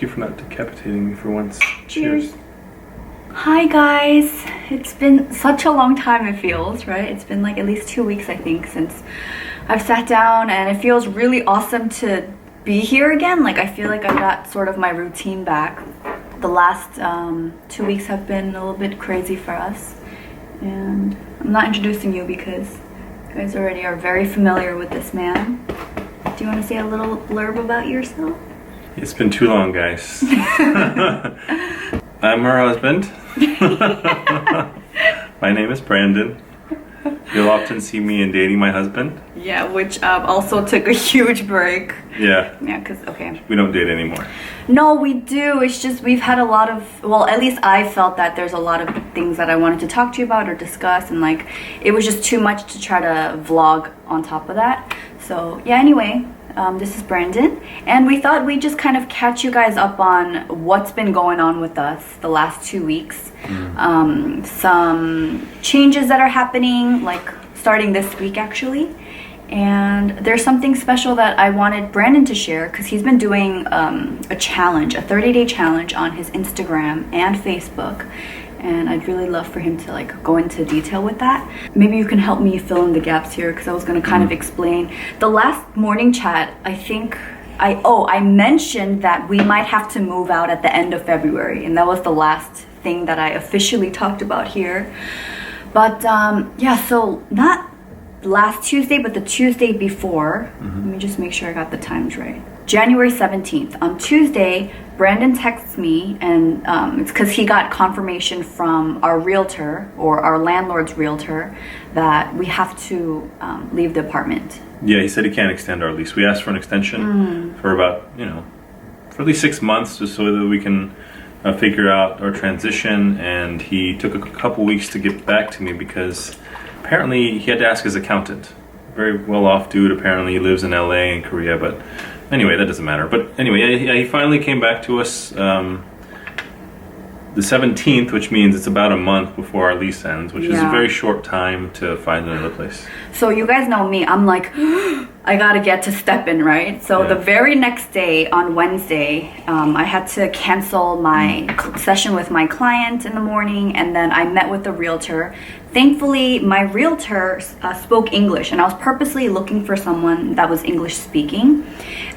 Thank you for not decapitating me for once. Cheers. Hi guys. It's been such a long time, it feels, right? It's been like at least 2 weeks, I think, since I've sat down, and it feels really awesome to be here again. Like I feel like I got sort of my routine back. The last 2 weeks have been a little bit crazy for us, and I'm not introducing you because you guys already are very familiar with this man. Do you want to say a little blurb about yourself? It's been too long, guys. I'm her husband. My name is Brandon. You'll often see me in Dating My Husband. Yeah, which also took a huge break. Yeah. Yeah, because, okay. We don't date anymore. No, we do. It's just we've had a lot of, well, at least I felt that there's a lot of things that I wanted to talk to you about or discuss, and like it was just too much to try to vlog on top of that. So yeah, anyway, this is Brandon, and we thought we'd just kind of catch you guys up on what's been going on with us the last 2 weeks. Some changes that are happening, like starting this week actually. And there's something special that I wanted Brandon to share because he's been doing a challenge, a 30-day challenge on his Instagram and Facebook. And I'd really love for him to like go into detail with that. Maybe you can help me fill in the gaps here because I was going to kind of explain. The last morning chat, I think I mentioned that we might have to move out at the end of February, and that was the last thing that I officially talked about here. But yeah, so not last Tuesday, but the Tuesday before. Let me just make sure I got the times right. January 17th. On Tuesday, Brandon texts me, and it's because he got confirmation from our realtor, or our landlord's realtor, that we have to leave the apartment. Yeah, he said he can't extend our lease. We asked for an extension for about, for at least 6 months, just so that we can figure out our transition. And he took a couple weeks to get back to me because apparently he had to ask his accountant. Very well off dude, apparently he lives in LA and Korea, but anyway, that doesn't matter. But anyway, he finally came back to us the 17th, which means it's about a month before our lease ends, which is a very short time to find another place. So you guys know me, I'm like, I gotta get to stepping, right? So the very next day, on Wednesday, I had to cancel my session with my client in the morning, and then I met with the realtor. Thankfully, my realtor spoke English, and I was purposely looking for someone that was English speaking.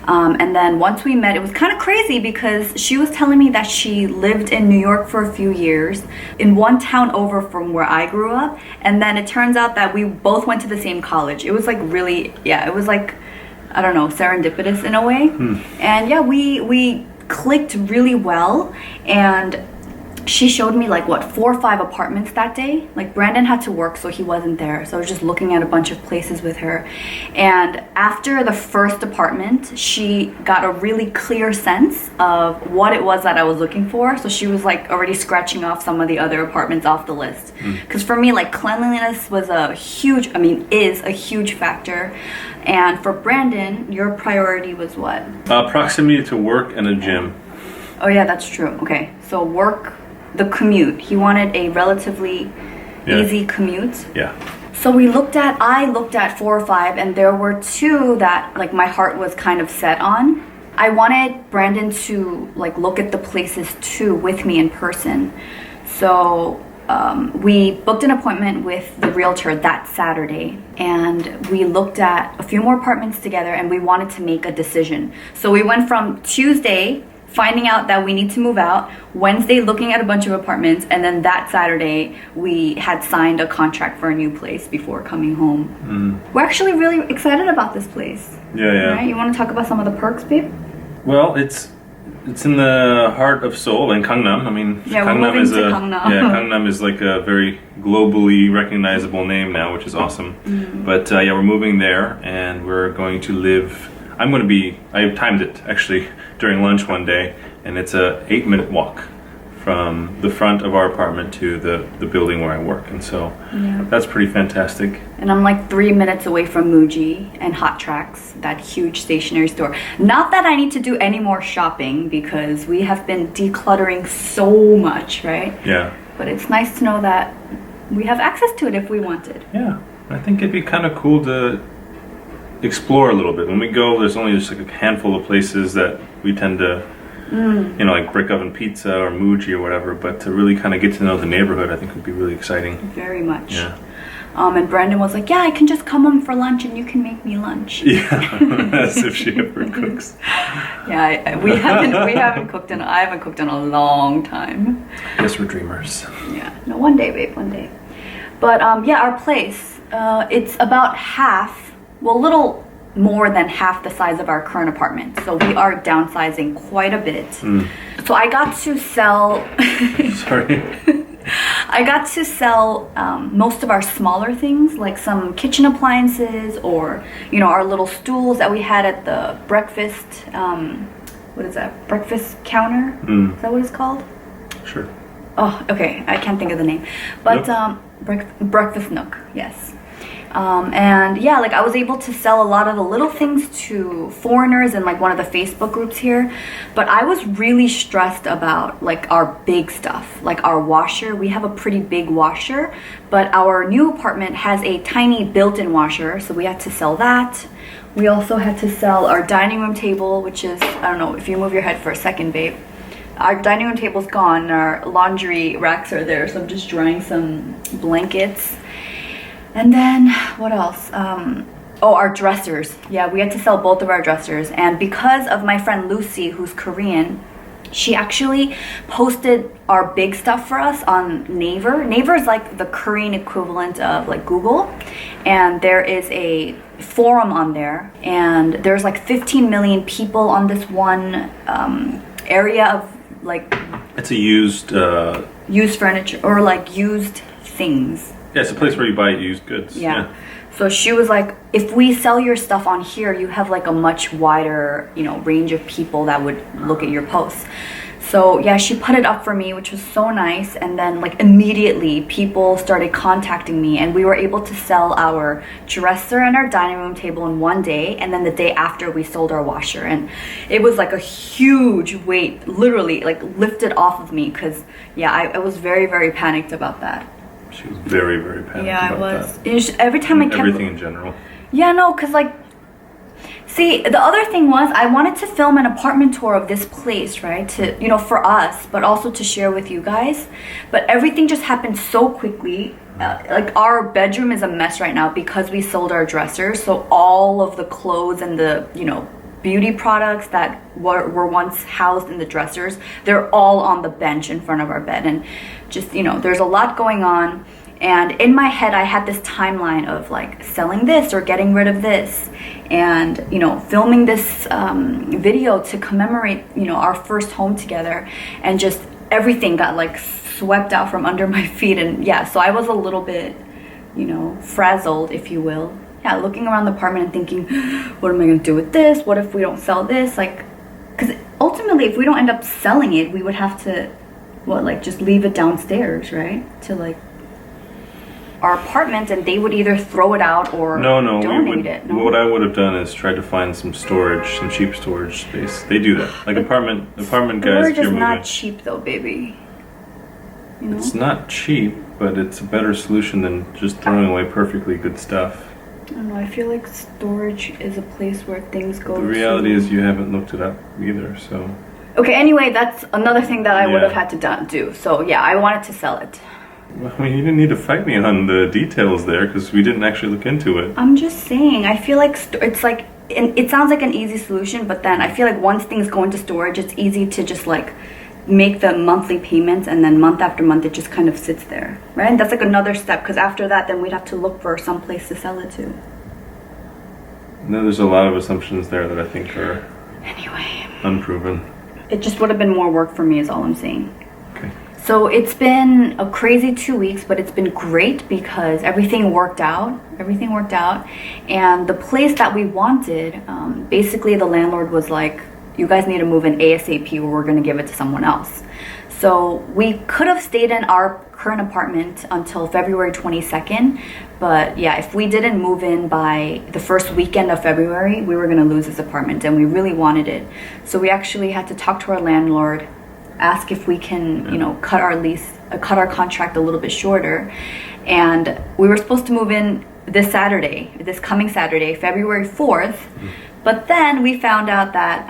And then once we met, it was kind of crazy because she was telling me that she lived in New York for a few years, in one town over from where I grew up. And then it turns out that we both went to the same college. It was like really, it was like, I don't know, serendipitous in a way. And yeah, we clicked really well. And she showed me like 4 or 5 apartments that day. Like Brandon had to work, so he wasn't there, so I was just looking at a bunch of places with her. And after the first apartment, she got a really clear sense of what it was that I was looking for, so she was like already scratching off some of the other apartments off the list. Because for me, like cleanliness was is a huge factor. And for Brandon, your priority was what? Proximity to work and a gym. Oh yeah, that's true. Okay, so work, the commute. He wanted a relatively easy commute. Yeah. So I looked at 4 or 5, and there were 2 that like my heart was kind of set on. I wanted Brandon to like look at the places too with me in person. So we booked an appointment with the realtor that Saturday, and we looked at a few more apartments together, and we wanted to make a decision. So we went from Tuesday finding out that we need to move out, Wednesday looking at a bunch of apartments, and then that Saturday we had signed a contract for a new place before coming home. We're actually really excited about this place. Yeah. Right? You want to talk about some of the perks, babe? Well, it's in the heart of Seoul in Gangnam. I mean, Gangnam is Gangnam is like a very globally recognizable name now, which is awesome. But we're moving there, and we're going to live. I timed it actually during lunch one day, and it's a 8-minute walk from the front of our apartment to the building where I work, and so that's pretty fantastic. And I'm like 3 minutes away from Muji and Hot Tracks, that huge stationery store. Not that I need to do any more shopping because we have been decluttering so much, right? Yeah. But it's nice to know that we have access to it if we wanted. Yeah, I think it'd be kind of cool to explore a little bit. When we go, there's only just like a handful of places that we tend to you know, like brick oven pizza or Muji or whatever, but to really kind of get to know the neighborhood, I think would be really exciting. Very much. Yeah. And Brandon was like, yeah, I can just come home for lunch and you can make me lunch. Yeah, as if she ever cooks. Yeah, we haven't cooked I haven't cooked in a long time. Yes, we're dreamers. Yeah, no, one day, babe, one day. But yeah, our place, it's about half, well, a little more than half the size of our current apartment. So we are downsizing quite a bit. So I got to sell... Sorry. I got to sell most of our smaller things, like some kitchen appliances or, you know, our little stools that we had at the breakfast, what is that, breakfast counter? Is that what it's called? Sure. Oh, okay, I can't think of the name. But Nook. breakfast nook, yes. And yeah, like I was able to sell a lot of the little things to foreigners in like one of the Facebook groups here. But I was really stressed about like our big stuff, like our washer. We have a pretty big washer, but our new apartment has a tiny built-in washer, so we had to sell that. We also had to sell our dining room table, which is, I don't know, if you move your head for a second, babe. Our dining room table's gone, our laundry racks are there, so I'm just drying some blankets. And then, what else? Oh, our dressers. Yeah, we had to sell both of our dressers. And because of my friend Lucy, who's Korean, she actually posted our big stuff for us on Naver. Naver is like the Korean equivalent of like Google. And there is a forum on there. And there's like 15 million people on this one area of like... It's a used furniture or like used things. Yeah, it's a place where you buy used goods. Yeah. So she was like, if we sell your stuff on here, you have like a much wider, you know, range of people that would look at your posts. So yeah, she put it up for me, which was so nice. And then like immediately people started contacting me and we were able to sell our dresser and our dining room table in one day. And then the day after we sold our washer. And it was like a huge weight, literally like lifted off of me. Cause yeah, I was very, very panicked about that. She was very, very panicked about that. It was every time I kept... Everything in general. Yeah, no, because like... See, the other thing was I wanted to film an apartment tour of this place, right? To, you know, for us, but also to share with you guys. But everything just happened so quickly. Like our bedroom is a mess right now because we sold our dressers. So all of the clothes and the, you know, beauty products that were once housed in the dressers, they're all on the bench in front of our bed. And just, you know, there's a lot going on. And in my head, I had this timeline of like selling this or getting rid of this and, you know, filming this video to commemorate, you know, our first home together. And just everything got like swept out from under my feet. And yeah, so I was a little bit, you know, frazzled, if you will. Yeah, looking around the apartment and thinking, what am I going to do with this? What if we don't sell this? Like, because ultimately, if we don't end up selling it, we would have to, what, like just leave it downstairs, right? To like our apartment, and they would either throw it out or donate it. No? What I would have done is try to find some storage, some cheap storage space. They do that. Like apartment guys, storage is not cheap though, baby. You know? It's not cheap, but it's a better solution than just throwing away perfectly good stuff. I don't know, I feel like storage is a place where things go. The reality is you haven't looked it up either, so. Okay, anyway, that's another thing that I would have had to do. So yeah, I wanted to sell it. Well, I mean, you didn't need to fight me on the details there because we didn't actually look into it. I'm just saying, I feel like it's like, it sounds like an easy solution, but then I feel like once things go into storage, it's easy to just like make the monthly payments and then month after month it just kind of sits there, right? And that's like another step because after that then we'd have to look for some place to sell it to. No, there's a lot of assumptions there that I think are unproven. It just would have been more work for me is all I'm saying. Okay. So it's been a crazy 2 weeks, but it's been great because everything worked out. And the place that we wanted, basically the landlord was like, you guys need to move in ASAP or we're going to give it to someone else. So we could have stayed in our current apartment until February 22nd. But yeah, if we didn't move in by the first weekend of February, we were going to lose this apartment and we really wanted it. So we actually had to talk to our landlord, ask if we can, you know, cut our contract a little bit shorter. And we were supposed to move in this coming Saturday, February 4th. But then we found out that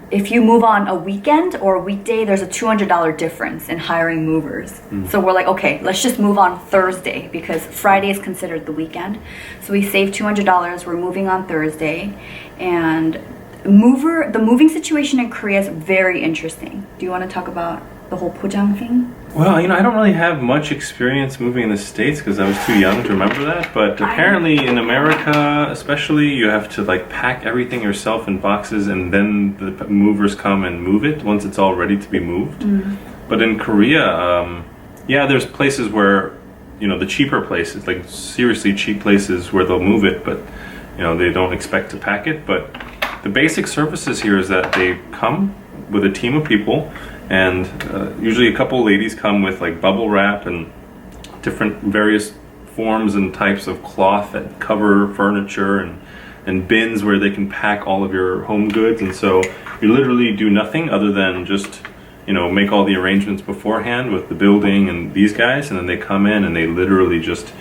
if you move on a weekend or a weekday, there's a $200 difference in hiring movers. So we're like, okay, let's just move on Thursday because Friday is considered the weekend. So we saved $200. We're moving on Thursday, and the moving situation in Korea is very interesting. Do you want to talk about the whole pojang thing? Well, I don't really have much experience moving in the States because I was too young to remember that. But apparently in America, especially, you have to like pack everything yourself in boxes and then the movers come and move it once it's all ready to be moved. But in Korea, there's places where, the cheaper places, like seriously cheap places where they'll move it, but, they don't expect to pack it. But the basic services here is that they come with a team of people, and usually a couple of ladies come with like bubble wrap and different various forms and types of cloth that cover furniture, and bins where they can pack all of your home goods. And so you literally do nothing other than just make all the arrangements beforehand with the building and these guys, and then they come in and they literally just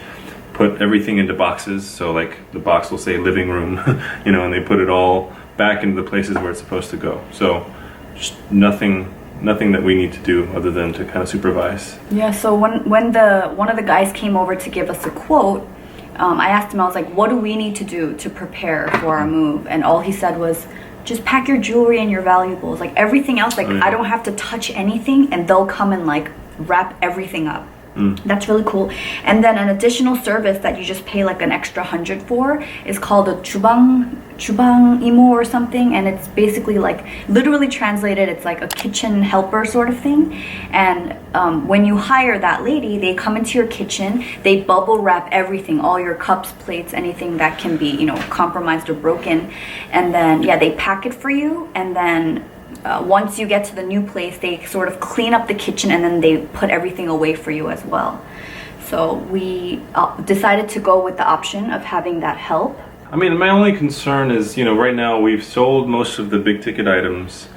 put everything into boxes. So like the box will say living room, and they put it all back into the places where it's supposed to go. So just nothing that we need to do other than to kind of supervise. Yeah, so when one of the guys came over to give us a quote, I asked him, I was like, what do we need to do to prepare for our move? And all he said was, just pack your jewelry and your valuables. Like everything else, like I don't have to touch anything, and they'll come and like wrap everything up. That's really cool. And then an additional service that you just pay like an extra 100 for is called a jubang imo or something, and it's basically like, literally translated, it's like a kitchen helper sort of thing. And when you hire that lady, they come into your kitchen, they bubble wrap everything, all your cups, plates, anything that can be compromised or broken, and then they pack it for you. And then once you get to the new place, they sort of clean up the kitchen, and then they put everything away for you as well. So we decided to go with the option of having that help. I mean, my only concern is, right now we've sold most of the big ticket items.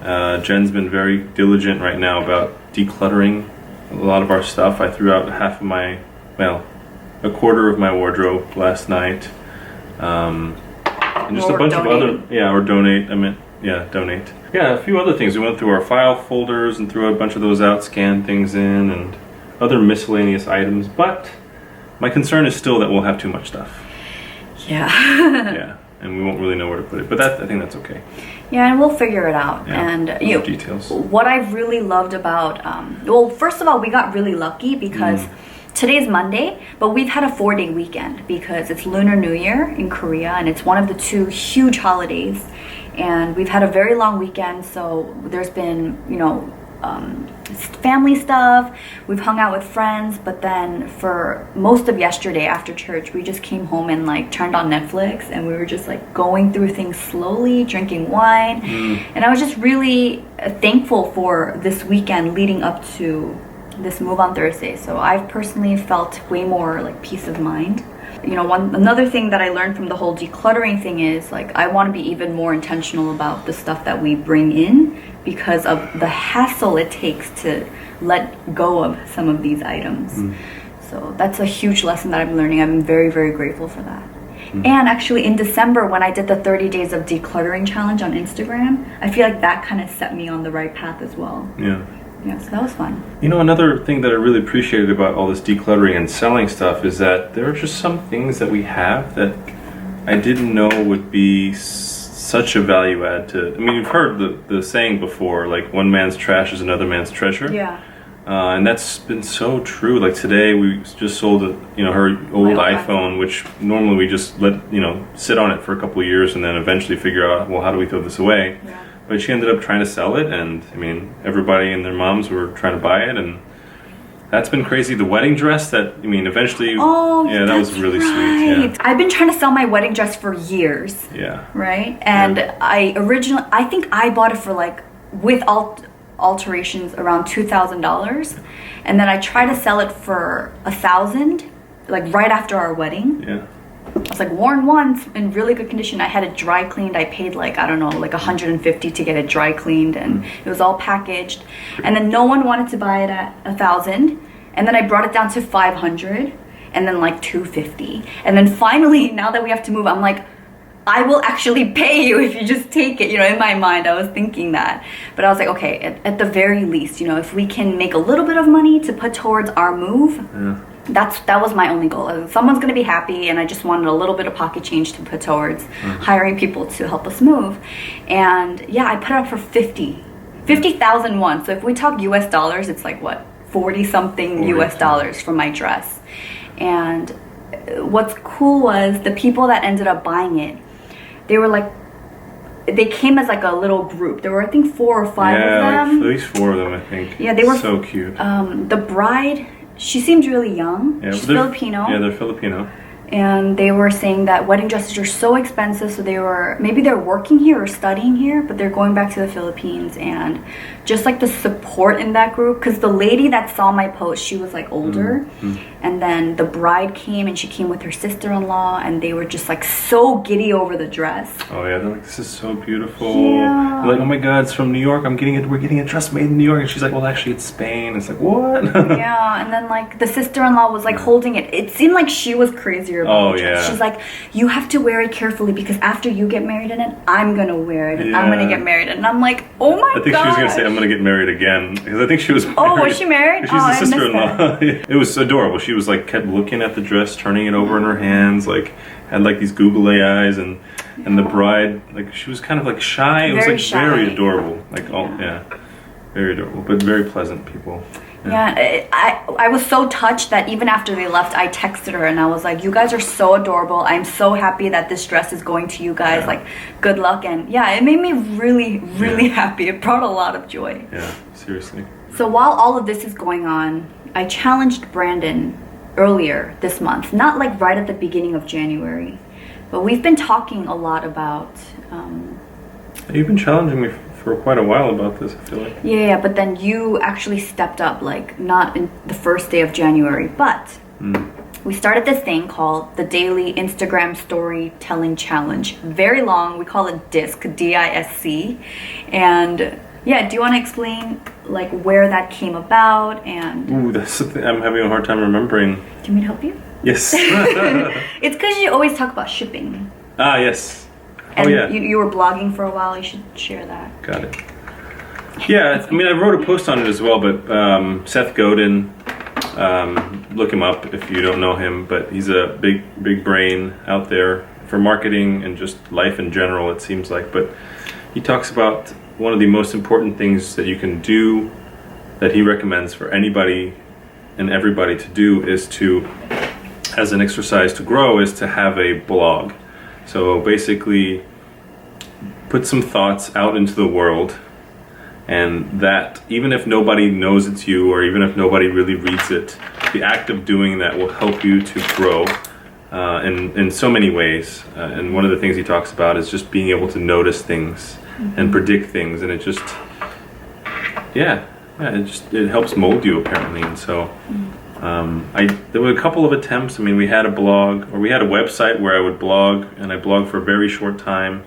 Jen's been very diligent right now about decluttering a lot of our stuff. I threw out a quarter of my wardrobe last night. And just a bunch of other, donate. Yeah, a few other things. We went through our file folders and threw a bunch of those out, scanned things in, and other miscellaneous items. But my concern is still that we'll have too much stuff. Yeah. And we won't really know where to put it. But I think that's okay. Yeah, and we'll figure it out. Yeah, and details. What I've really loved about, first of all, we got really lucky because today's Monday, but we've had a 4-day weekend because it's Lunar New Year in Korea, and it's one of the 2 huge holidays. And we've had a very long weekend, so there's been, family stuff. We've hung out with friends, but then for most of yesterday after church, we just came home and like turned on Netflix, and we were just like going through things slowly, drinking wine. And I was just really thankful for this weekend leading up to this move on Thursday. So I've personally felt way more like peace of mind. Another thing that I learned from the whole decluttering thing is like I want to be even more intentional about the stuff that we bring in because of the hassle it takes to let go of some of these items. So that's a huge lesson that I'm learning. I'm very, very grateful for that. And actually in December, when I did the 30 days of decluttering challenge on Instagram, I feel like that kind of set me on the right path as well. Yeah, so that was fun. Another thing that I really appreciated about all this decluttering and selling stuff is that there are just some things that we have that I didn't know would be such a value add to. I mean, you've heard the saying before, like one man's trash is another man's treasure. Yeah. And that's been so true. Like today, we just sold her old iPhone, which normally we just let sit on it for a couple of years and then eventually figure out, well, how do we throw this away? Yeah. But she ended up trying to sell it, and I mean, everybody and their moms were trying to buy it, and that's been crazy. The wedding dress eventually, that was really sweet. Yeah. I've been trying to sell my wedding dress for years. Yeah. Right? And I think I bought it for like, with alterations around $2,000, and then I tried to sell it for $1,000, like right after our wedding. Yeah. I was like, worn once in really good condition. I had it dry cleaned. I paid like $150 to get it dry cleaned, and it was all packaged. And then no one wanted to buy it at $1,000, and then I brought it down to $500, and then like $250, and then finally, now that we have to move, I'm like, I will actually pay you if you just take it. You know, in my mind, I was thinking that. But I was like, okay, at the very least, you know, if we can make a little bit of money to put towards our move, that was my only goal. Someone's gonna be happy, and I just wanted a little bit of pocket change to put towards hiring people to help us move. And yeah, I put it up for 50,000 won. So if we talk US dollars, it's like what, 40 something US dollars for my dress. And what's cool was the people that ended up buying it, they were like, they came as like a little group. There were, I think, 4 or 5 of them. Like at least 4 of them, I think. Yeah, they were so cute. The bride, she seemed really young. Yeah, she's Filipino. Yeah, they're Filipino. And they were saying that wedding dresses are so expensive, so maybe they're working here or studying here, but they're going back to the Philippines. And just like the support in that group, because the lady that saw my post, she was like older, and then the bride came, and she came with her sister-in-law, and they were just like so giddy over the dress. Oh yeah, they're like, this is so beautiful. Yeah. They're like, oh my God, it's from New York. We're getting a dress made in New York. And she's like, well, actually, it's Spain. It's like, what? Yeah, and then like the sister-in-law was like holding it. It seemed like she was crazier about the dress. She's like, you have to wear it carefully because after you get married in it, I'm gonna wear it, and I'm gonna get married in it. And I'm like, oh my God. I think she was gonna say, I'm gonna get married again, because I think she was married. Oh, was she married? She's the sister-in-law. It was adorable. She was like, kept looking at the dress, turning it over in her hands, like had like these googly eyes, and the bride, like she was kind of like shy. It was like shy. very adorable. Like very adorable, but very pleasant people. Yeah, I was so touched that even after they left, I texted her and I was like, you guys are so adorable. I'm so happy that this dress is going to you guys. Like, good luck. And yeah, it made me really, really happy. It brought a lot of joy. Yeah, seriously. So while all of this is going on, I challenged Brandon earlier this month, not like right at the beginning of January, but we've been talking a lot about... You've been challenging me for quite a while about this, I feel like. Yeah, but then you actually stepped up, like not in the first day of January, but we started this thing called the Daily Instagram Storytelling Challenge. Very long, we call it DISC, D-I-S-C. And yeah, do you want to explain like where that came about? And ooh, that's the thing. I'm having a hard time remembering. Do you want me to help you? Yes. It's because you always talk about shipping. Ah, yes. And oh, yeah. You were blogging for a while. You should share that. Got it. Yeah, I mean, I wrote a post on it as well, but Seth Godin, look him up if you don't know him, but he's a big brain out there for marketing and just life in general, it seems like. But he talks about one of the most important things that you can do, that he recommends for anybody and everybody to do, is to, as an exercise to grow, is to have a blog. So basically, put some thoughts out into the world, and that even if nobody knows it's you, or even if nobody really reads it, the act of doing that will help you to grow in so many ways. And one of the things he talks about is just being able to notice things and predict things, and it just, it helps mold you apparently. And so there were a couple of attempts. I mean, we had a blog, or we had a website where I would blog, and I blogged for a very short time.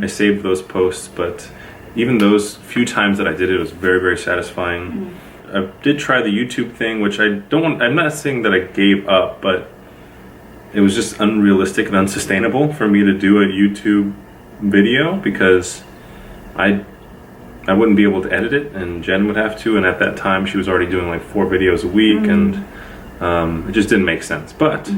I saved those posts, but even those few times that I did it, it was very, very satisfying. I did try the YouTube thing, which I'm not saying that I gave up, but it was just unrealistic and unsustainable for me to do a YouTube video, because I wouldn't be able to edit it, and Jenn would have to, and at that time she was already doing like 4 videos a week, and it just didn't make sense. But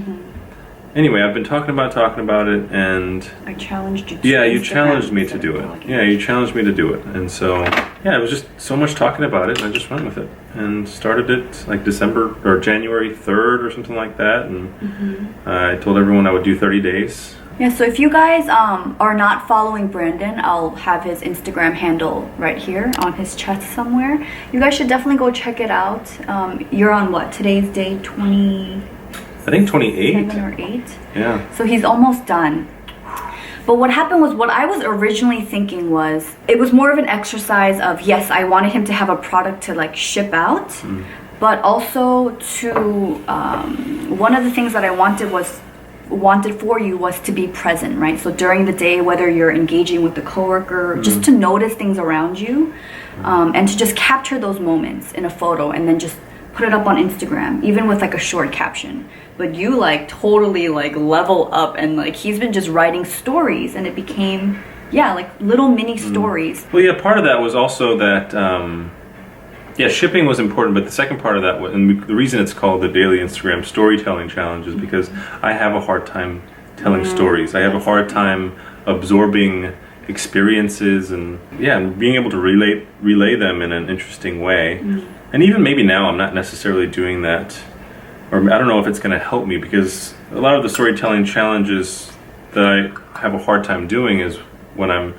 anyway, I've been talking about it, and I challenged you to you challenged me to do it. Yeah, you challenged me to do it. And so, it was just so much talking about it, and I just went with it and started it like December or January 3rd or something like that. And I told everyone I would do 30 days. Yeah, so if you guys are not following Brandon, I'll have his Instagram handle right here on his chest somewhere. You guys should definitely go check it out. You're on what? Today's day 20... I think 28. 7 or 8. Yeah. So he's almost done. But what happened was, what I was originally thinking was, it was more of an exercise of, yes, I wanted him to have a product to like ship out, but also to, one of the things that I wanted for you was to be present, right? So during the day, whether you're engaging with a coworker, just to notice things around you, and to just capture those moments in a photo, and then just put it up on Instagram, even with like a short caption. but you like totally like level up, and like he's been just writing stories, and it became like little mini stories. Well, yeah, part of that was also that shipping was important, but the second part of that was, and the reason it's called the Daily Instagram Storytelling Challenge is because I have a hard time telling stories. I have a hard time absorbing experiences and being able to relay them in an interesting way. And even maybe now I'm not necessarily doing that, or I don't know if it's going to help me, because a lot of the storytelling challenges that I have a hard time doing is when I'm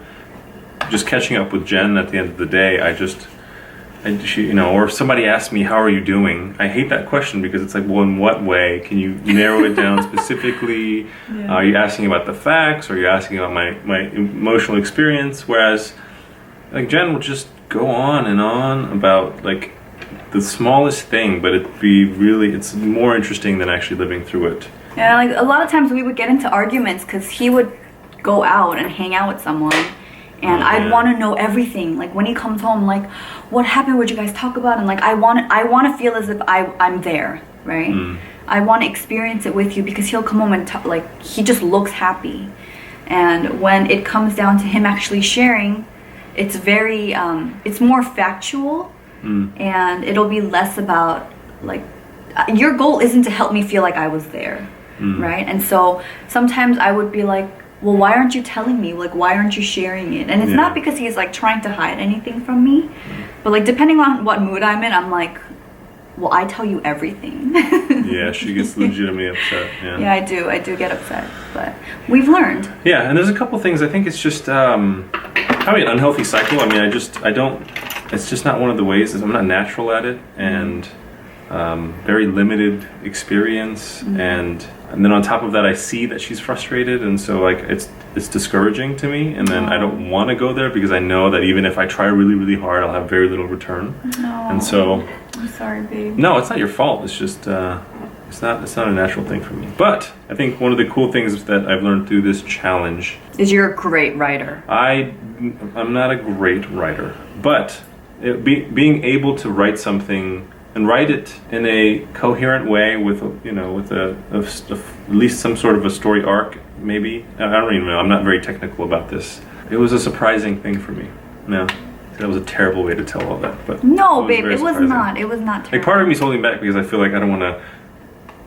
just catching up with Jen at the end of the day. Or if somebody asks me, how are you doing? I hate that question, because it's like, well, in what way? Can you narrow it down specifically? Are you asking about the facts? Or are you asking about my emotional experience? Whereas like Jen will just go on and on about like the smallest thing, but it's more interesting than actually living through it. Yeah, like a lot of times we would get into arguments because he would go out and hang out with someone, and I'd want to know everything. Like when he comes home, like, what happened? What'd you guys talk about? And like I want to feel as if I'm there, right? I want to experience it with you, because he'll come home and like he just looks happy. And when it comes down to him actually sharing, it's very it's more factual, and it'll be less about like your goal isn't to help me feel like I was there, right? And so sometimes I would be like, well, why aren't you telling me? Like, why aren't you sharing it? And it's not because he's like trying to hide anything from me, but like depending on what mood I'm in, I'm like, well, I tell you everything. Yeah, she gets legitimately upset. Yeah, I do get upset, but we've learned. Yeah, and there's a couple things. I think it's just probably an unhealthy cycle. I mean, I don't. It's just not one of the ways. I'm not natural at it, and very limited experience, and then on top of that, I see that she's frustrated, and so like it's discouraging to me, and then I don't want to go there, because I know that even if I try really, really hard, I'll have very little return. And so I'm sorry, babe. No, it's not your fault. It's just it's not a natural thing for me. But I think one of the cool things that I've learned through this challenge is you're a great writer. I'm not a great writer, but being able to write something and write it in a coherent way with at least some sort of a story arc, maybe. I don't even know. I'm not very technical about this. It was a surprising thing for me. No, that was a terrible way to tell all that. But no, babe, it was not. It was not terrible. Like, part of me is holding back because I feel like I don't want to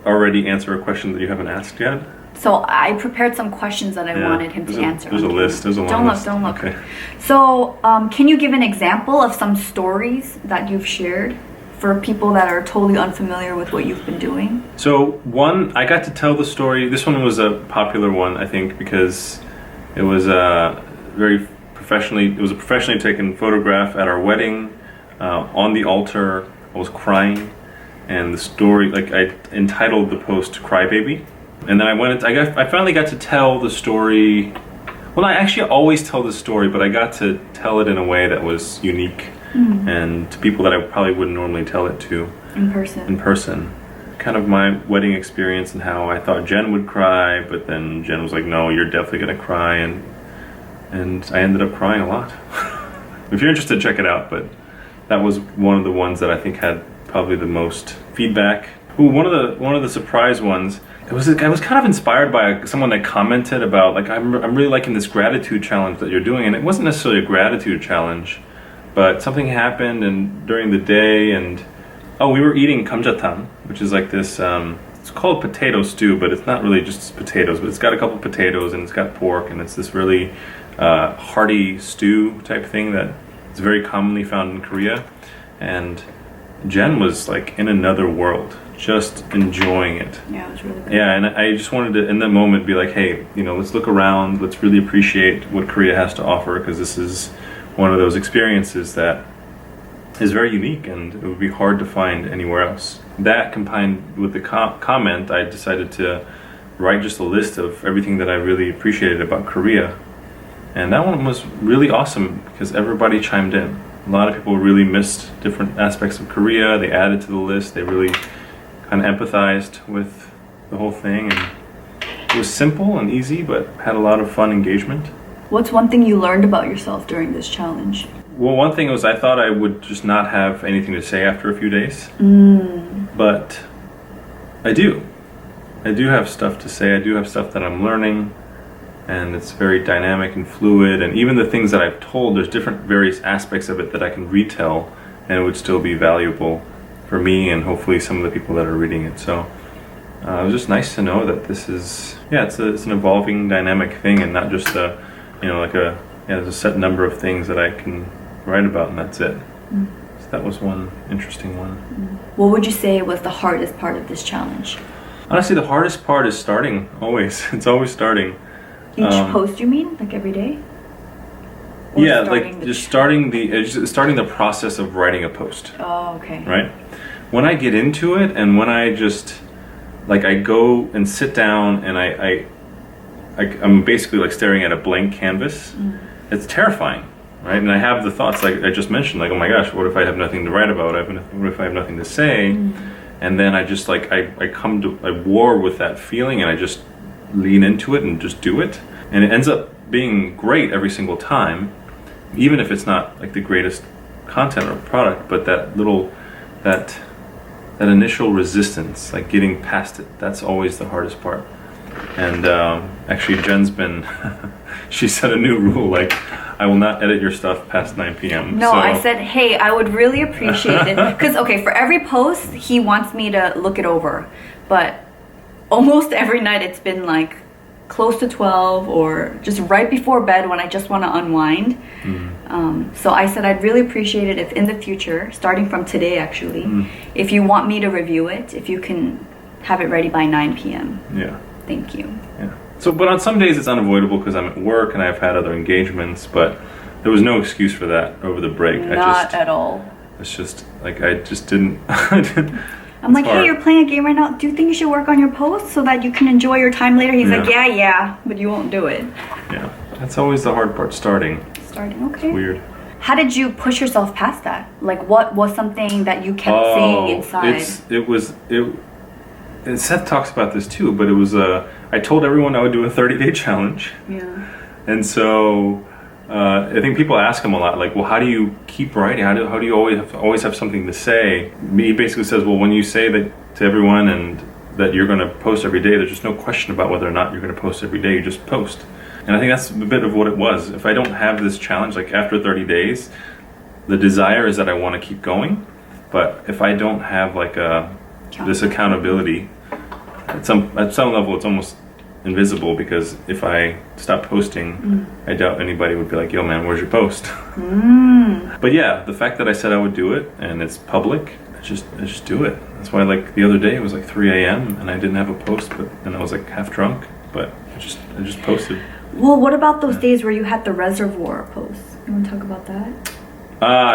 already answer a question that you haven't asked yet. So I prepared some questions that I wanted him to answer. There's a list. There's a long list. Don't look. Okay. So can you give an example of some stories that you've shared for people that are totally unfamiliar with what you've been doing? So one, I got to tell the story. This one was a popular one, I think, because it was very professionally. It was a professionally taken photograph at our wedding. On the altar, I was crying, and the story, like, I entitled the post "Crybaby," and then I finally got to tell the story. Well, I actually always tell the story, but I got to tell it in a way that was unique. And to people that I probably wouldn't normally tell it to in person. Kind of my wedding experience and how I thought Jen would cry, but then Jen was like, no, you're definitely gonna cry, and I ended up crying a lot. If you're interested, check it out. But that was one of the ones that I think had probably the most feedback. Ooh, one of the surprise ones. I was kind of inspired by someone that commented about, like, I'm really liking this gratitude challenge that you're doing, and it wasn't necessarily a gratitude challenge. But something happened during the day, and we were eating kamjatang, which is like this, it's called potato stew, but it's not really just potatoes, but it's got a couple potatoes and it's got pork, and it's this really hearty stew type thing that is very commonly found in Korea. And Jen was like in another world, just enjoying it. Yeah, it was really good. Yeah, and I just wanted to, in that moment, be like, hey, let's look around, let's really appreciate what Korea has to offer, because this is one of those experiences that is very unique, and it would be hard to find anywhere else. That combined with the comment, I decided to write just a list of everything that I really appreciated about Korea. And that one was really awesome because everybody chimed in. A lot of people really missed different aspects of Korea. They added to the list. They really kind of empathized with the whole thing. And it was simple and easy, but had a lot of fun engagement. What's one thing you learned about yourself during this challenge? Well, one thing was I thought I would just not have anything to say after a few days. But I do. I do have stuff to say. I do have stuff that I'm learning, and it's very dynamic and fluid. And even the things that I've told, there's different various aspects of it that I can retell, and it would still be valuable for me and hopefully some of the people that are reading it. So it was just nice to know that this is, it's an evolving, dynamic thing, and not just a, there's a set number of things that I can write about, and that's it. So that was one interesting one. What would you say was the hardest part of this challenge? Honestly, the hardest part is starting, always. It's always starting. Each post, you mean? Like every day? Or Yeah, like just starting the process of writing a post. Oh, okay. Right? When I get into it, and when I just, like, I go and sit down and I'm basically like staring at a blank canvas, it's terrifying, right? And I have the thoughts like I just mentioned, like, oh my gosh, what if I have nothing to write about? What if I have nothing to say? And then I just like, I war with that feeling, and I just lean into it and just do it. And it ends up being great every single time, even if it's not like the greatest content or product, but that initial resistance, like getting past it, that's always the hardest part. And actually Jenn's been, she set a new rule, like, I will not edit your stuff past 9 p.m. No, so I said, hey, I would really appreciate it. Because, okay, for every post, he wants me to look it over. But almost every night it's been like close to 12 or just right before bed when I just want to unwind. So I said I'd really appreciate it if in the future, starting from today actually, if you want me to review it, if you can have it ready by 9 p.m. Yeah. Thank you. Yeah. So, but on some days it's unavoidable because I'm at work and I've had other engagements, but there was no excuse for that over the break. Not at all. It's just like I just didn't. I'm like, hey, you're playing a game right now. Do you think you should work on your post so that you can enjoy your time later? He's like, yeah, but you won't do it. Yeah, that's always the hard part, starting. Okay. It's weird. How did you push yourself past that? Like, what was something that you kept saying inside? And Seth talks about this too, but it was I told everyone I would do a 30-day challenge. Yeah. And so I think people ask him a lot, like, well, how do you keep writing? How do you always have something to say? He basically says, well, when you say that to everyone and that you're going to post every day, there's just no question about whether or not you're going to post every day. You just post. And I think that's a bit of what it was. If I don't have this challenge, like after 30 days, the desire is that I want to keep going. But if I don't have like this accountability, at some level, it's almost invisible, because if I stop posting, I doubt anybody would be like, yo man, where's your post? But yeah, the fact that I said I would do it and it's public, I just do it. That's why, like, the other day it was like 3 a.m. and I didn't have a post, and I was like half drunk, but I just posted. Well, what about those days where you had the reservoir posts? You want to talk about that?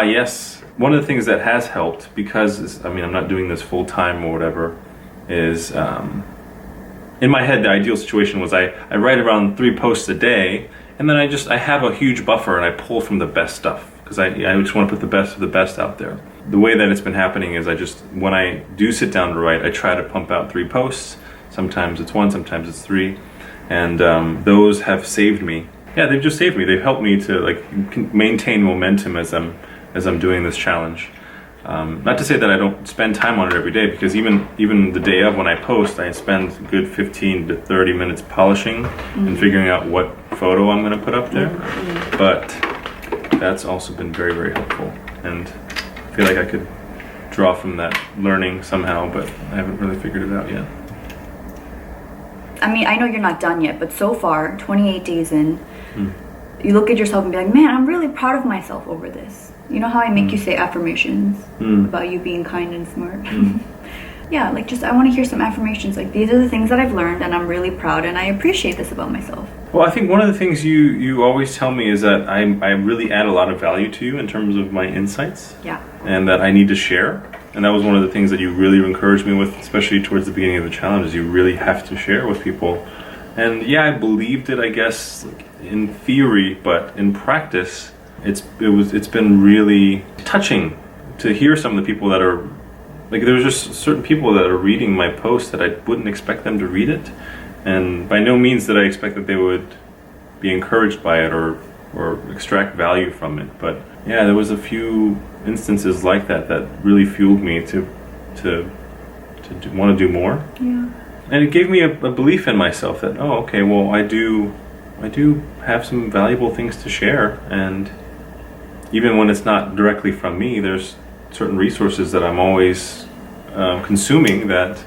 Yes. One of the things that has helped, because I'm not doing this full time or whatever, is in my head the ideal situation was I write around 3 posts a day, and then I have a huge buffer and I pull from the best stuff, because I just want to put the best of the best out there. The way that it's been happening is when I do sit down to write, I try to pump out 3 posts. Sometimes it's 1, sometimes it's 3, and those have saved me. Yeah, they've just saved me. They've helped me to maintain momentum as I'm doing this challenge. Not to say that I don't spend time on it every day, because even the day of when I post, I spend a good 15 to 30 minutes polishing and figuring out what photo I'm going to put up there. But that's also been very, very helpful, and I feel like I could draw from that learning somehow, but I haven't really figured it out yet. I mean, I know you're not done yet, but so far, 28 days in, you look at yourself and be like, man, I'm really proud of myself over this. You know how I make you say affirmations about you being kind and smart? Yeah, like, I want to hear some affirmations. Like, these are the things that I've learned, and I'm really proud, and I appreciate this about myself. Well, I think one of the things you always tell me is that I really add a lot of value to you in terms of my insights. Yeah. And that I need to share. And that was one of the things that you really encouraged me with, especially towards the beginning of the challenge, is you really have to share with people. And yeah, I believed it, I guess, in theory, but in practice, it's been really touching to hear some of the people that are, like, there's just certain people that are reading my post that I wouldn't expect them to read it. And by no means did I expect that they would be encouraged by it or extract value from it. But yeah, there was a few instances like that really fueled me to want to do more. Yeah. and it gave me a belief in myself that, oh, okay, well, I do have some valuable things to share, and even when it's not directly from me, there's certain resources that I'm always consuming that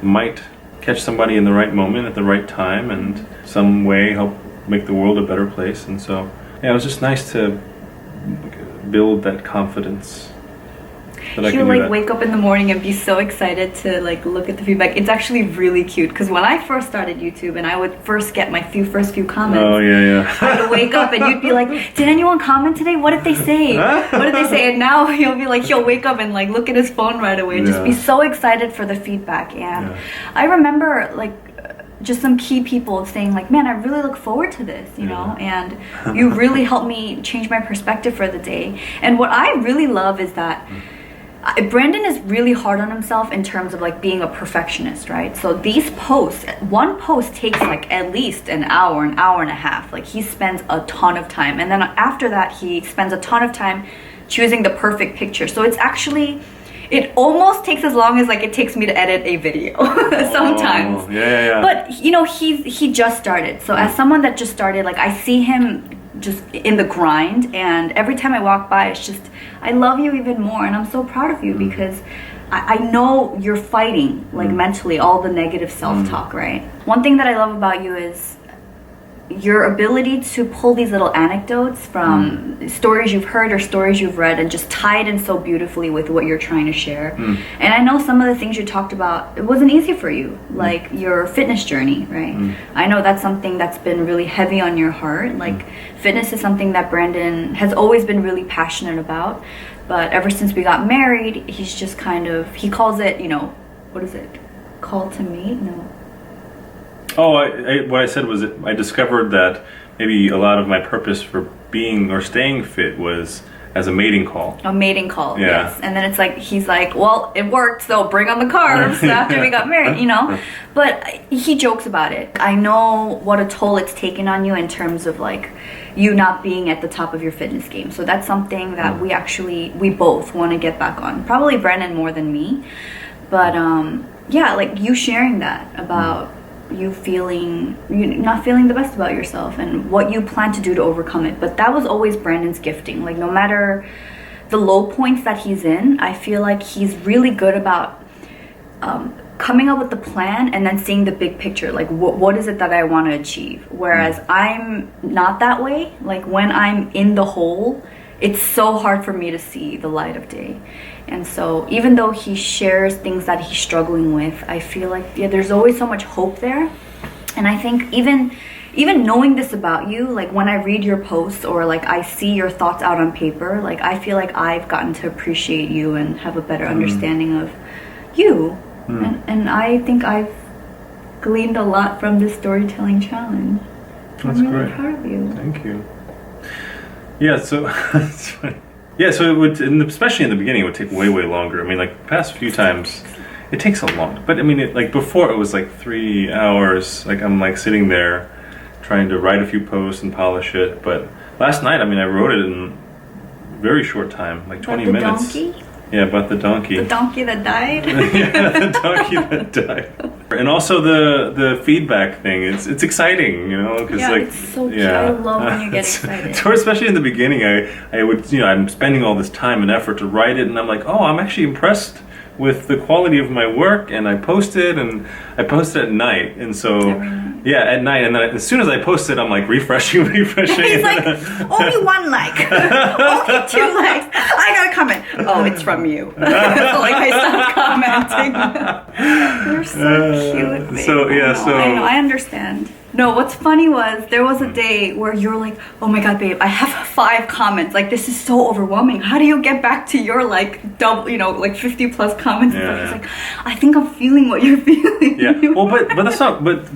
might catch somebody in the right moment at the right time, and some way help make the world a better place. And so, yeah, it was just nice to build that confidence. He'll like wake up in the morning and be so excited to like look at the feedback. It's actually really cute because when I first started YouTube and I would first get my first few comments. Oh yeah. I would wake up and you'd be like, "Did anyone comment today? What did they say? What did they say?" And now he'll wake up and like look at his phone right away and just be so excited for the feedback. And I remember like just some key people saying like, "Man, I really look forward to this," you know, and you really helped me change my perspective for the day. And what I really love is that Brandon is really hard on himself in terms of like being a perfectionist, right? So these posts, one post takes like at least an hour and a half. Like he spends a ton of time, and then after that he spends a ton of time choosing the perfect picture. So it's actually, it almost takes as long as like it takes me to edit a video sometimes. But you know, he just started. So as someone that just started, like I see him just in the grind, and every time I walk by, it's just, I love you even more, and I'm so proud of you because I know you're fighting like mentally all the negative self-talk, right? One thing that I love about you is your ability to pull these little anecdotes from stories you've heard or stories you've read and just tie it in so beautifully with what you're trying to share. And I know some of the things you talked about, it wasn't easy for you, like your fitness journey, right? I know that's something that's been really heavy on your heart. Like fitness is something that Brandon has always been really passionate about, but ever since we got married, he's just kind of, he calls it, you know, what is it? Call to mate? No. Oh, what I said was that I discovered that maybe a lot of my purpose for being or staying fit was as a mating call. A mating call, yes. And then it's like, he's like, well, it worked, so bring on the carbs after we got married, you know? But he jokes about it. I know what a toll it's taken on you in terms of like you not being at the top of your fitness game. So that's something that we both want to get back on. Probably Brandon more than me. But yeah, like you sharing that about you not feeling the best about yourself and what you plan to do to overcome it. But that was always Brandon's gifting. Like no matter the low points that he's in, I feel like he's really good about coming up with the plan and then seeing the big picture. Like what is it that I want to achieve? Whereas I'm not that way. Like when I'm in the hole, it's so hard for me to see the light of day. And so even though he shares things that he's struggling with, I feel like there's always so much hope there. And I think even knowing this about you, like when I read your posts or like I see your thoughts out on paper, like I feel like I've gotten to appreciate you and have a better understanding of you. And I think I've gleaned a lot from this storytelling challenge. That's I'm really great. proud of you. Thank you. Yeah, so so it would, and especially in the beginning, it would take way longer. I mean, like the past few times, it takes a long. But I mean, like before, it was like 3 hours. Like I'm like sitting there, trying to write a few posts and polish it. But last night, I mean, I wrote it in a very short time, like 20 minutes. Donkey? Yeah, about the donkey. The donkey that died? Yeah, the donkey that died. And also the feedback thing, it's exciting, you know, because like it's so cute. I love when you get excited. So especially in the beginning, I would, you know, I'm spending all this time and effort to write it, and I'm like, oh, I'm actually impressed with the quality of my work, and I post it at night, and so at night, and then as soon as I post it, I'm like refreshing. He's like, only 1 like, only 2 likes. I got a comment. Oh, it's from you. So like I stopped commenting. You're so cute, babe. So yeah, I know, I understand. No, what's funny was there was a day where you're like, oh my god, babe, I have 5 comments. Like, this is so overwhelming. How do you get back to your like double, you know, like 50 plus comments? Yeah, It's like, I think I'm feeling what you're feeling. Yeah. Well, but that's not. But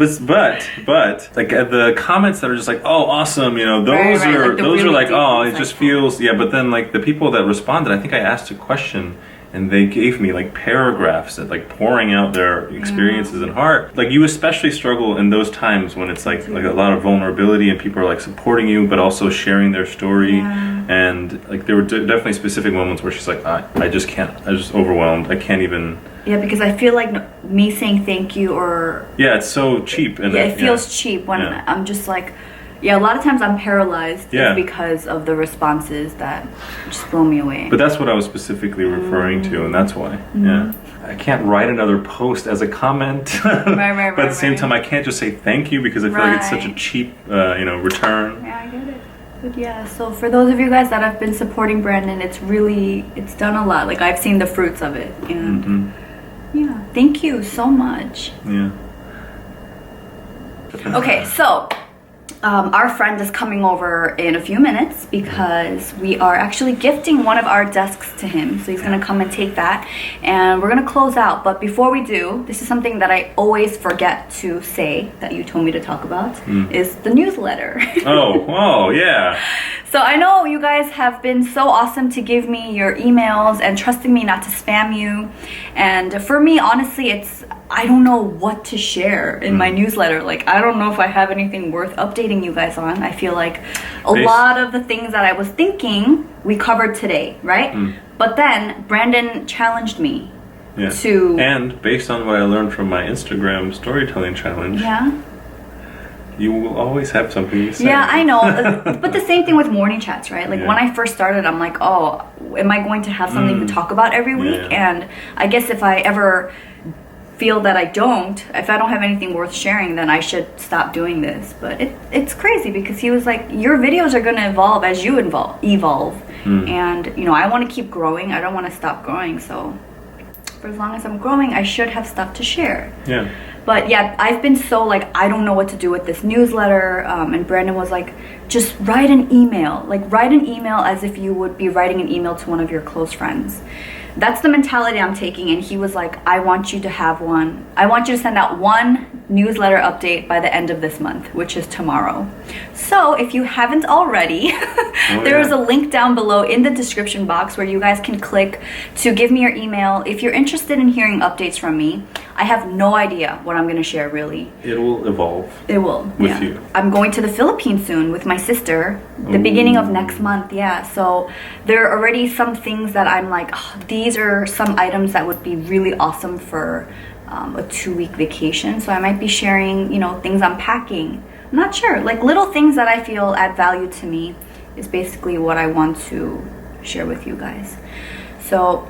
like the comments that are just like, oh, awesome, you know, those are like those are like, oh, it like, just feels. Yeah. But then like the people that responded, I think I asked a question. and they gave me like paragraphs that like pouring out their experiences and heart. Like you especially struggle in those times when it's like a lot of vulnerability and people are like supporting you but also sharing their story. And like there were definitely specific moments where she's like, I just can't, I'm just overwhelmed, I can't even. Yeah, because I feel like me saying thank you or it's so cheap. And it feels cheap when I'm just like, a lot of times I'm paralyzed because of the responses that just blow me away. But that's what I was specifically referring to, and that's why. I can't write another post as a comment. But at the same time, I can't just say thank you because I feel like it's such a cheap, return. Yeah, I get it. But so for those of you guys that have been supporting Brandon, it's done a lot. Like I've seen the fruits of it, and thank you so much. Yeah. Okay, so our friend is coming over in a few minutes because we are actually gifting one of our desks to him. So he's going to come and take that, and we're going to close out. But before we do, this is something that I always forget to say that you told me to talk about, is the newsletter. Oh, yeah. So I know you guys have been so awesome to give me your emails and trusting me not to spam you. And for me, honestly, I don't know what to share in my newsletter. Like, I don't know if I have anything worth updating you guys on. I feel like a lot of the things that I was thinking we covered today, right? But then Brandon challenged me to... And based on what I learned from my Instagram storytelling challenge... You will always have something to say. Yeah, I know. But the same thing with morning chats, right? Like when I first started, I'm like, oh, am I going to have something to talk about every week? And I guess if I ever feel that if I don't have anything worth sharing, then I should stop doing this. But it's crazy because he was like, your videos are going to evolve as you evolve. And, I want to keep growing. I don't want to stop growing. So for as long as I'm growing, I should have stuff to share. Yeah. But I've been so like, I don't know what to do with this newsletter. And Brandon was like, just write an email. Like write an email as if you would be writing an email to one of your close friends. That's the mentality I'm taking. And he was like, I want you to have one. I want you to send out one newsletter update by the end of this month, which is tomorrow. So if you haven't already, there is a link down below in the description box where you guys can click to give me your email. If you're interested in hearing updates from me, I have no idea what I'm going to share, really. It will evolve. It will. With you. I'm going to the Philippines soon with my sister, the beginning of next month. So there are already some things that I'm like, these are some items that would be really awesome for a 2-week vacation. So I might be sharing, things I'm packing. I'm not sure. Like little things that I feel add value to me is basically what I want to share with you guys. So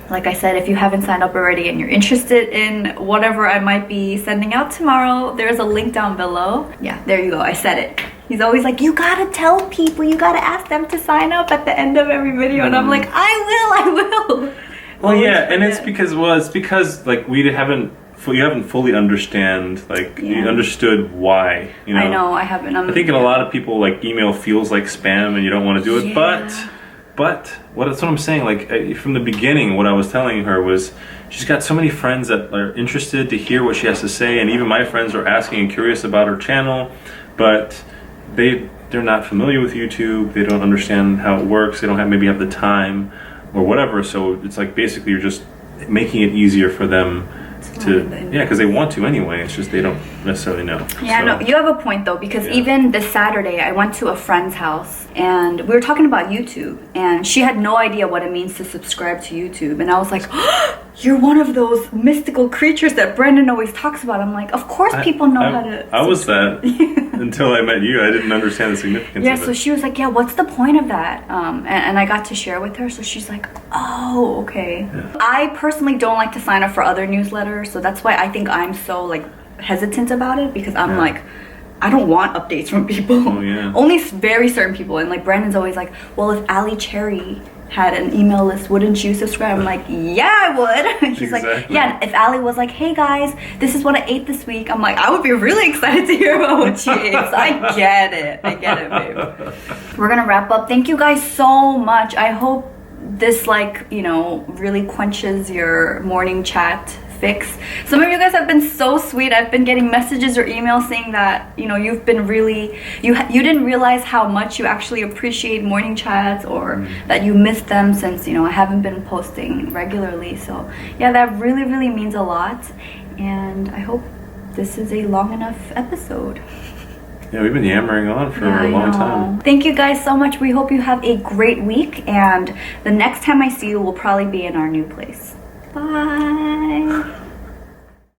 like I said, if you haven't signed up already and you're interested in whatever I might be sending out tomorrow, there's a link down below. Yeah, there you go. I said it. He's always like, you gotta tell people, you gotta ask them to sign up at the end of every video. And I'm like, I will. Well, and it's because like you haven't fully understood why. I know, I haven't. I think in a lot of people, like email feels like spam and you don't want to do it, but that's what I'm saying. Like from the beginning, what I was telling her was she's got so many friends that are interested to hear what she has to say, and even my friends are asking and curious about her channel, but they're not familiar with YouTube. They don't understand how it works. They don't maybe have the time or whatever. So it's like basically you're just making it easier for them because they want to anyway. It's just they don't necessarily know. No, you have a point though, because even this Saturday I went to a friend's house and we were talking about YouTube, and she had no idea what it means to subscribe to YouTube, and I was like, you're one of those mystical creatures that Brandon always talks about. I'm like, of course people know how to I was that until I met you. I didn't understand the significance of it. So she was like, what's the point of that? And I got to share with her, so she's like, oh, okay. I personally don't like to sign up for other newsletters, so that's why I think I'm so like hesitant about it, because I'm like, I don't want updates from people. Only very certain people. And like Brandon's always like, well, if Ali Cherry had an email list, wouldn't you subscribe? I'm like, yeah, I would. He's like, if Ali was like, hey guys, this is what I ate this week, I'm like, I would be really excited to hear about what she ate. So I get it, babe. We're gonna wrap up. Thank you guys so much. I hope this really quenches your morning chat fix. Some of you guys have been so sweet. I've been getting messages or emails saying that, you know, you've been really, you didn't realize how much you actually appreciate morning chats, or that you missed them since, you know, I haven't been posting regularly. So yeah, that really, really means a lot. And I hope this is a long enough episode. Yeah, we've been yammering on for a long time. Thank you guys so much. We hope you have a great week, and the next time I see you will probably be in our new place. Bye.